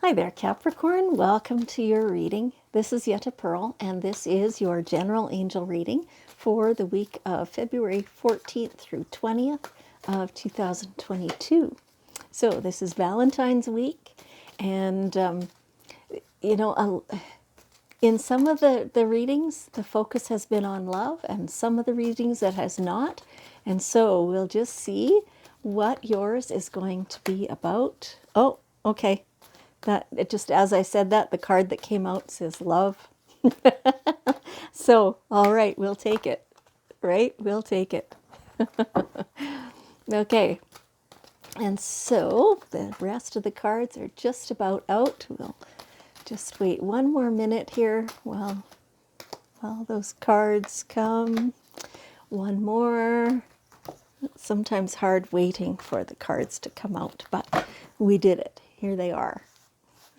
Hi there, Capricorn. Welcome to your reading. This is Yetta Pearl, and this is your general angel reading for the week of February 14th through 20th of 2022. So this is Valentine's week, and in some of the readings, the focus has been on love, and some of the readings it has not. And so we'll just see what yours is going to be about. Oh, okay. That it just as I said that, the card that came out says love. So, all right, we'll take it. Right? We'll take it. Okay. And so the rest of the cards are just about out. We'll just wait one more minute here while those cards come. One more. It's sometimes hard waiting for the cards to come out, but we did it. Here they are.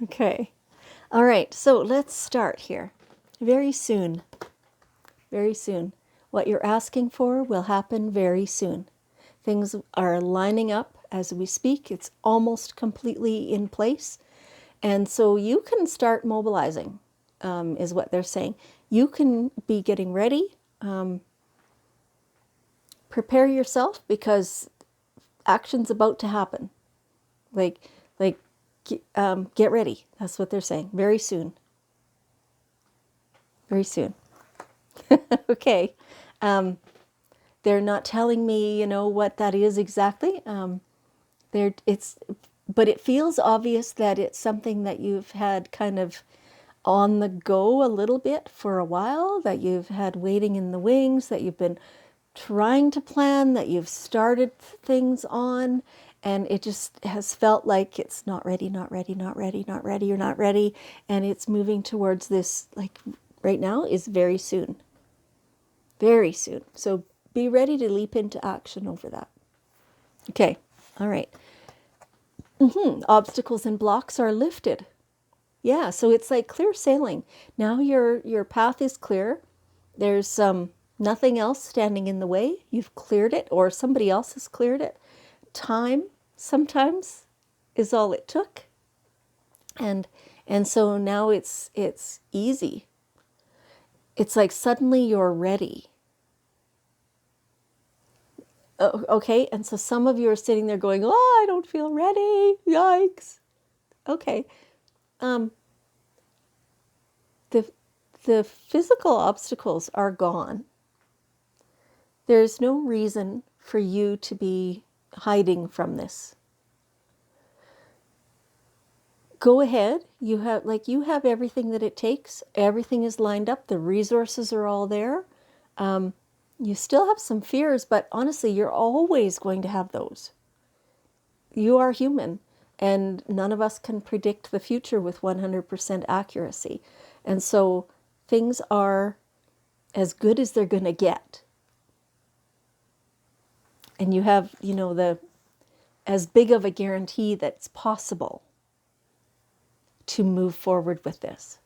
Okay. All right. So let's start here. Very soon. Very soon. What you're asking for will happen very soon. Things are lining up as we speak. It's almost completely in place. And so you can start mobilizing, is what they're saying. You can be getting ready. Prepare yourself because action's about to happen. Like, get ready. That's what they're saying. Very soon. Very soon. Okay. They're not telling me, what that is exactly. But it feels obvious that it's something that you've had kind of on the go a little bit for a while, that you've had waiting in the wings, that you've been trying to plan, that you've started things on, and it just has felt like it's not ready, not ready, not ready, not ready, you're not ready, and it's moving towards this, like right now, is very soon. Very soon. So be ready to leap into action over that. Okay, all right. Obstacles and blocks are lifted. Yeah, so it's like clear sailing. Now your path is clear. There's nothing else standing in the way. You've cleared it, or somebody else has cleared it. Time sometimes is all it took. And so now it's easy. It's like suddenly you're ready. Okay, and so some of you are sitting there going, "Oh, I don't feel ready. Yikes." Okay. The physical obstacles are gone. There's no reason for you to be hiding from this. Go ahead. You have everything that it takes. Everything is lined up. The resources are all there. You still have some fears, but honestly, you're always going to have those. You are human, and none of us can predict the future with 100% accuracy. And so things are as good as they're going to get. And you have, as big of a guarantee that it's possible to move forward with this.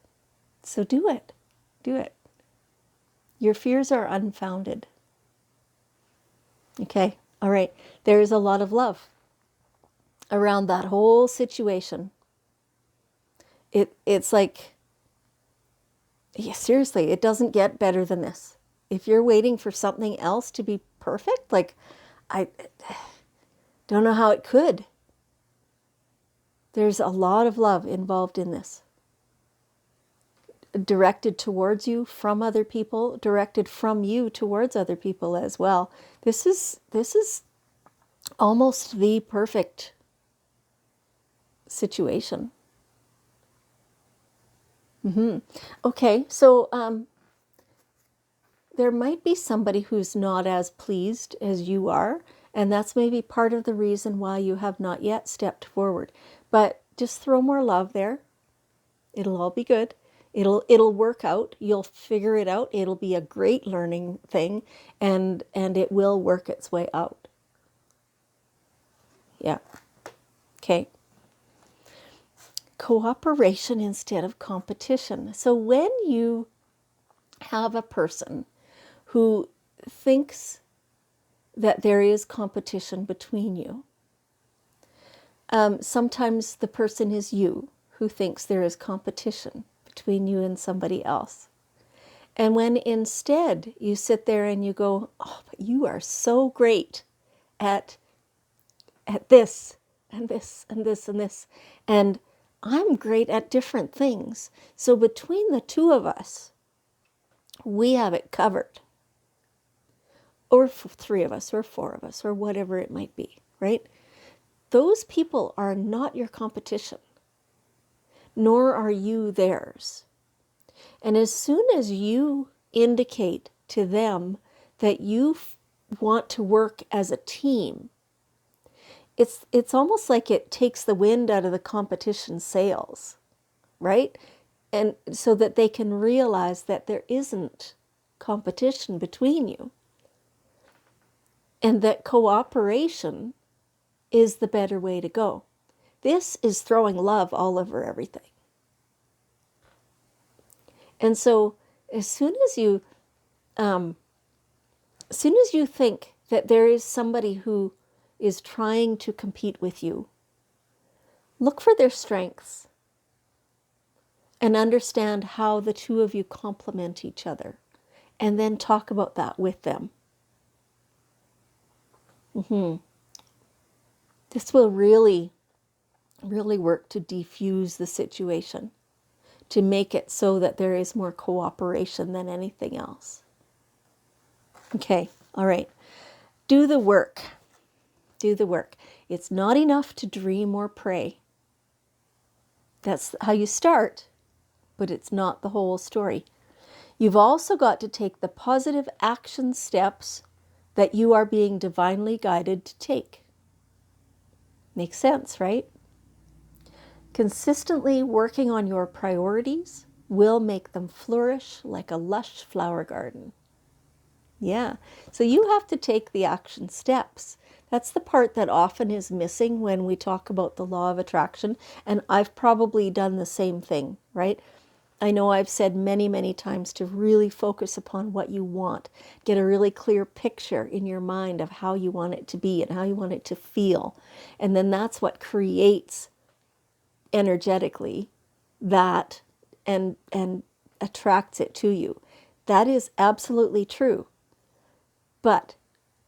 So do it. Do it. Your fears are unfounded. Okay. All right. There is a lot of love around that whole situation. It's like, yeah, seriously, it doesn't get better than this. If you're waiting for something else to be perfect, like, I don't know how it could. There's a lot of love involved in this. Directed towards you from other people, directed from you towards other people as well. This is almost the perfect situation. Okay, so there might be somebody who's not as pleased as you are, and that's maybe part of the reason why you have not yet stepped forward. But just throw more love there. It'll all be good. It'll work out. You'll figure it out. It'll be a great learning thing, and it will work its way out. Yeah. Okay. Cooperation instead of competition. So when you have a person who thinks that there is competition between you, sometimes the person is you who thinks there is competition between you and somebody else. And when instead you sit there and you go, oh, but you are so great at this and this and this and this, and I'm great at different things. So between the two of us, we have it covered. Or three of us, or four of us, or whatever it might be, right? Those people are not your competition, nor are you theirs. And as soon as you indicate to them that you want to work as a team, it's almost like it takes the wind out of the competition sails, right? And so that they can realize that there isn't competition between you, and that cooperation is the better way to go. This is throwing love all over everything. And so as soon as you think that there is somebody who is trying to compete with you, look for their strengths and understand how the two of you complement each other, and then talk about that with them. This will really, really work to defuse the situation, to make it so that there is more cooperation than anything else. Okay, all right. Do the work. Do the work. It's not enough to dream or pray. That's how you start, but it's not the whole story. You've also got to take the positive action steps that you are being divinely guided to take. Makes sense, right? Consistently working on your priorities will make them flourish like a lush flower garden. Yeah, so you have to take the action steps. That's the part that often is missing when we talk about the law of attraction. And I've probably done the same thing, right? I know I've said many, many times to really focus upon what you want. Get a really clear picture in your mind of how you want it to be and how you want it to feel. And then that's what creates energetically that and attracts it to you. That is absolutely true. But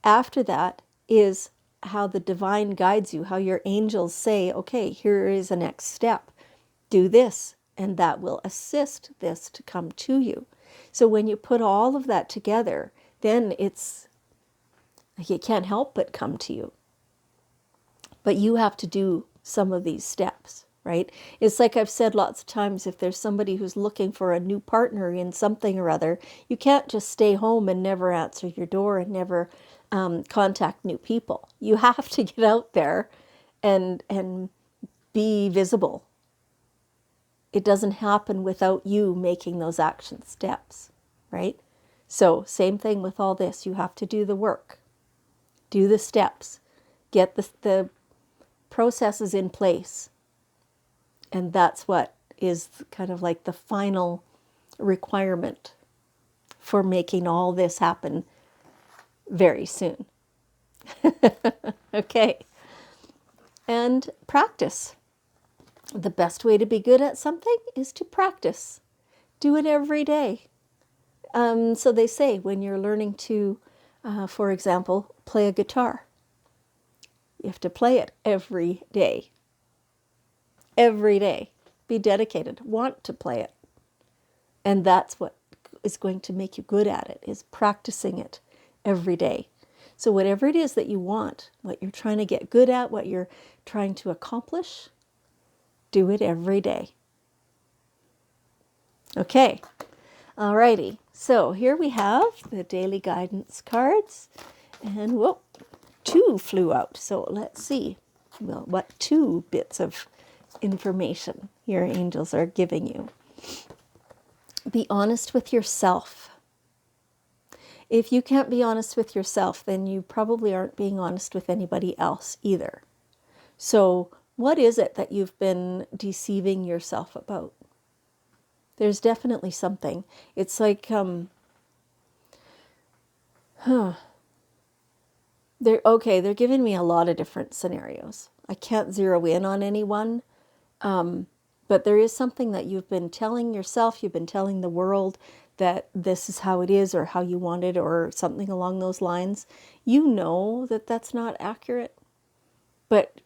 after that is how the divine guides you, how your angels say, okay, here is a next step. Do this, and that will assist this to come to you. So when you put all of that together, then it can't help but come to you. But you have to do some of these steps, right? It's like I've said lots of times, if there's somebody who's looking for a new partner in something or other, you can't just stay home and never answer your door and never contact new people. You have to get out there and be visible. It doesn't happen without you making those action steps, right? So same thing with all this. You have to do the work, do the steps, get the processes in place. And that's what is kind of like the final requirement for making all this happen very soon. Okay. And practice. The best way to be good at something is to practice. Do it every day. So they say when you're learning to, for example, play a guitar, you have to play it every day. Every day. Be dedicated. Want to play it. And that's what is going to make you good at it, is practicing it every day. So whatever it is that you want, what you're trying to get good at, what you're trying to accomplish, do it every day. Okay. Alrighty. So here we have the daily guidance cards. And whoa, 2 flew out. So let's see what 2 bits of information your angels are giving you. Be honest with yourself. If you can't be honest with yourself, then you probably aren't being honest with anybody else either. So what is it that you've been deceiving yourself about? There's definitely something. It's like, they're giving me a lot of different scenarios. I can't zero in on any one, but But there is something that you've been telling yourself, you've been telling the world that this is how it is or how you want it or something along those lines. You know that that's not accurate, but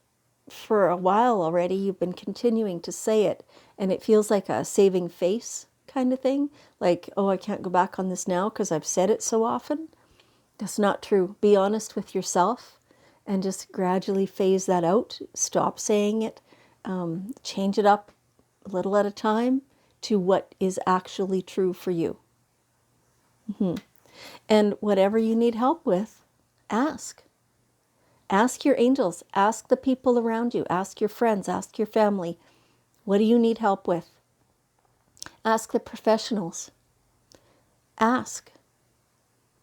for a while already you've been continuing to say it, and it feels like a saving face kind of thing. Like, oh, I can't go back on this now because I've said it so often. That's not true. Be honest with yourself and just gradually phase that out. Stop saying it. Change it up a little at a time to what is actually true for you. And whatever you need help with, ask. Ask your angels. Ask the people around you. Ask your friends. Ask your family. What do you need help with? Ask the professionals. Ask.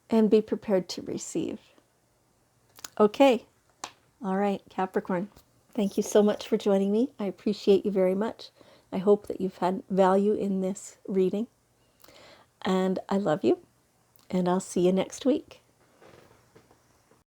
And be prepared to receive. Okay. All right, Capricorn. Thank you so much for joining me. I appreciate you very much. I hope that you've had value in this reading. And I love you. And I'll see you next week.